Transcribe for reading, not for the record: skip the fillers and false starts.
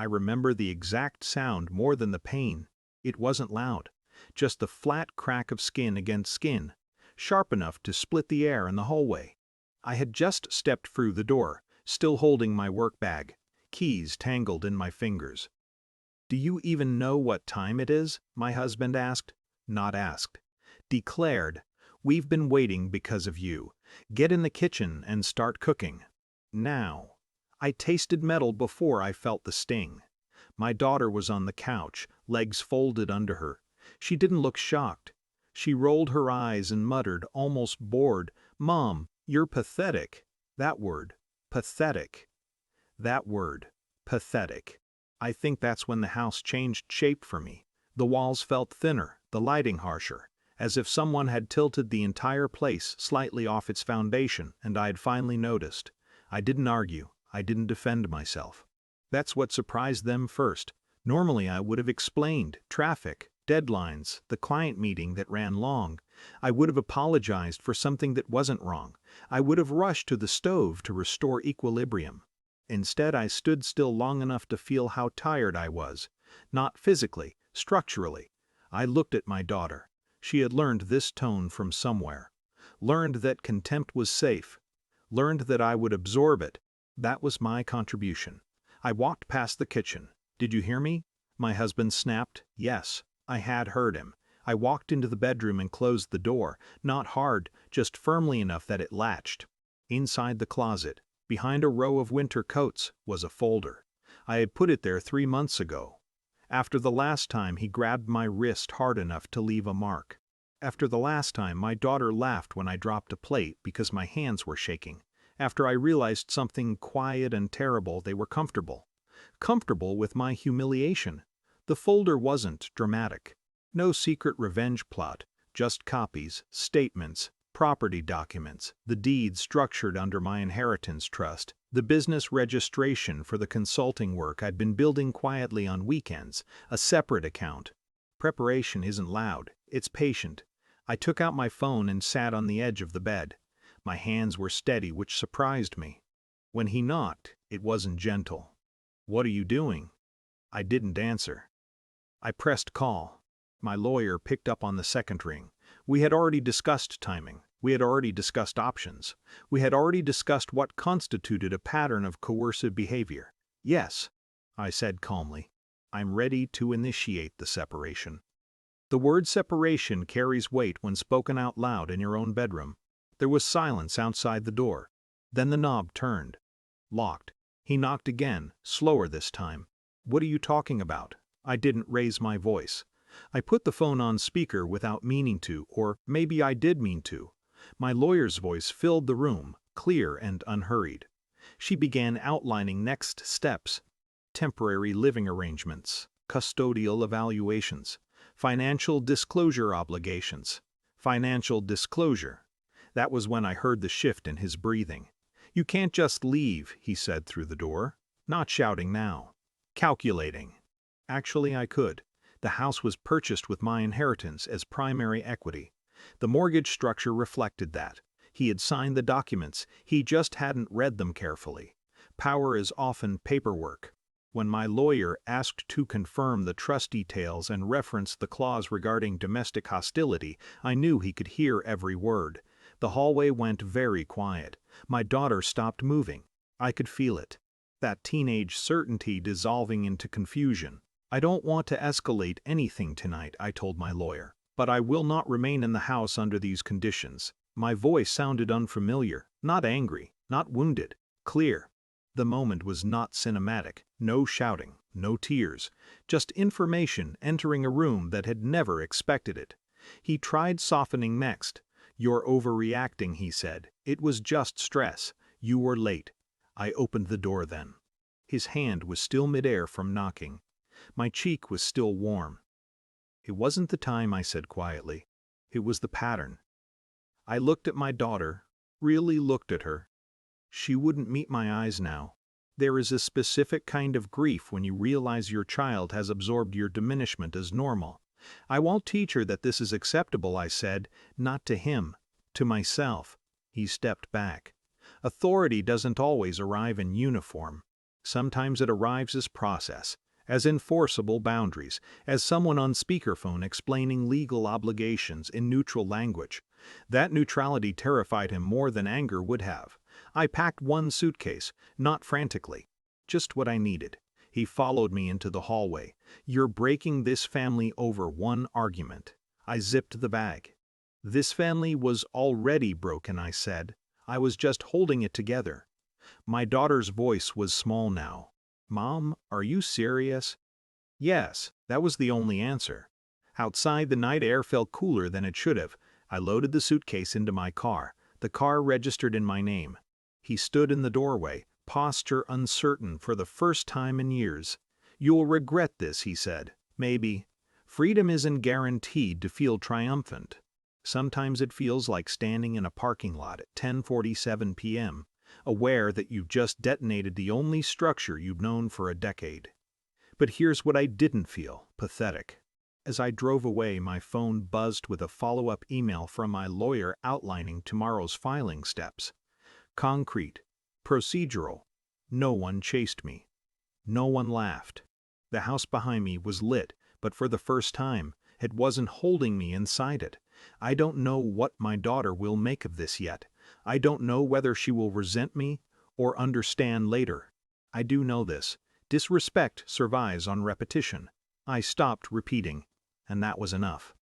I remember the exact sound more than the pain. It wasn't loud, just the flat crack of skin against skin, sharp enough to split the air in the hallway. I had just stepped through the door, still holding my work bag, keys tangled in my fingers. "Do you even know what time it is?" my husband asked. Not asked. Declared, "We've been waiting because of you. Get in the kitchen and start cooking. Now." I tasted metal before I felt the sting. My daughter was on the couch, legs folded under her. She didn't look shocked. She rolled her eyes and muttered, almost bored, "Mom, you're pathetic." That word, pathetic. That word, pathetic. I think that's when the house changed shape for me. The walls felt thinner, the lighting harsher, as if someone had tilted the entire place slightly off its foundation, and I had finally noticed. I didn't argue. I didn't defend myself. That's what surprised them first. Normally I would have explained traffic, deadlines, the client meeting that ran long. I would have apologized for something that wasn't wrong. I would have rushed to the stove to restore equilibrium. Instead, I stood still long enough to feel how tired I was. Not physically, structurally. I looked at my daughter. She had learned this tone from somewhere. Learned that contempt was safe. Learned that I would absorb it. That was my contribution. I walked past the kitchen. "Did you hear me?" My husband snapped. Yes, I had heard him. I walked into the bedroom and closed the door, not hard, just firmly enough that it latched. Inside the closet, behind a row of winter coats, was a folder. I had put it there 3 months ago. After the last time he grabbed my wrist hard enough to leave a mark. After the last time my daughter laughed when I dropped a plate because my hands were shaking. After I realized something quiet and terrible, they were comfortable. Comfortable with my humiliation. The folder wasn't dramatic. No secret revenge plot, just copies, statements, property documents, the deeds structured under my inheritance trust, the business registration for the consulting work I'd been building quietly on weekends, a separate account. Preparation isn't loud, it's patient. I took out my phone and sat on the edge of the bed. My hands were steady, which surprised me. When he knocked, it wasn't gentle. "What are you doing?" I didn't answer. I pressed call. My lawyer picked up on the second ring. We had already discussed timing. We had already discussed options. We had already discussed what constituted a pattern of coercive behavior. "Yes," I said calmly. "I'm ready to initiate the separation." The word separation carries weight when spoken out loud in your own bedroom. There was silence outside the door. Then the knob turned. Locked. He knocked again, slower this time. "What are you talking about?" I didn't raise my voice. I put the phone on speaker without meaning to, or maybe I did mean to. My lawyer's voice filled the room, clear and unhurried. She began outlining next steps. Temporary living arrangements, custodial evaluations, financial disclosure obligations. Financial disclosure. That was when I heard the shift in his breathing. "You can't just leave," he said through the door. Not shouting now. Calculating. Actually, I could. The house was purchased with my inheritance as primary equity. The mortgage structure reflected that. He had signed the documents, he just hadn't read them carefully. Power is often paperwork. When my lawyer asked to confirm the trust details and referenced the clause regarding domestic hostility, I knew he could hear every word. The hallway went very quiet. My daughter stopped moving. I could feel it. That teenage certainty dissolving into confusion. "I don't want to escalate anything tonight," I told my lawyer, "but I will not remain in the house under these conditions." My voice sounded unfamiliar, not angry, not wounded, clear. The moment was not cinematic, no shouting, no tears, just information entering a room that had never expected it. He tried softening next. "You're overreacting," he said. "It was just stress. You were late." I opened the door then. His hand was still midair from knocking. My cheek was still warm. "It wasn't the time," I said quietly. "It was the pattern." I looked at my daughter, really looked at her. She wouldn't meet my eyes now. There is a specific kind of grief when you realize your child has absorbed your diminishment as normal. "I won't teach her that this is acceptable," I said, not to him, to myself. He stepped back. Authority doesn't always arrive in uniform. Sometimes it arrives as process, as enforceable boundaries, as someone on speakerphone explaining legal obligations in neutral language. That neutrality terrified him more than anger would have. I packed one suitcase, not frantically, just what I needed. He followed me into the hallway. "You're breaking this family over one argument." I zipped the bag. "This family was already broken," I said. "I was just holding it together." My daughter's voice was small now. "Mom, are you serious?" Yes, that was the only answer. Outside, the night air felt cooler than it should have. I loaded the suitcase into my car. The car registered in my name. He stood in the doorway, posture uncertain for the first time in years. "You'll regret this," he said. "Maybe. Freedom isn't guaranteed to feel triumphant. Sometimes it feels like standing in a parking lot at 10:47 p.m., aware that you've just detonated the only structure you've known for a decade." But here's what I didn't feel: pathetic. As I drove away, my phone buzzed with a follow-up email from my lawyer outlining tomorrow's filing steps. Concrete. Procedural. No one chased me. No one laughed. The house behind me was lit, but for the first time, it wasn't holding me inside it. I don't know what my daughter will make of this yet. I don't know whether she will resent me or understand later. I do know this: disrespect survives on repetition. I stopped repeating, and that was enough.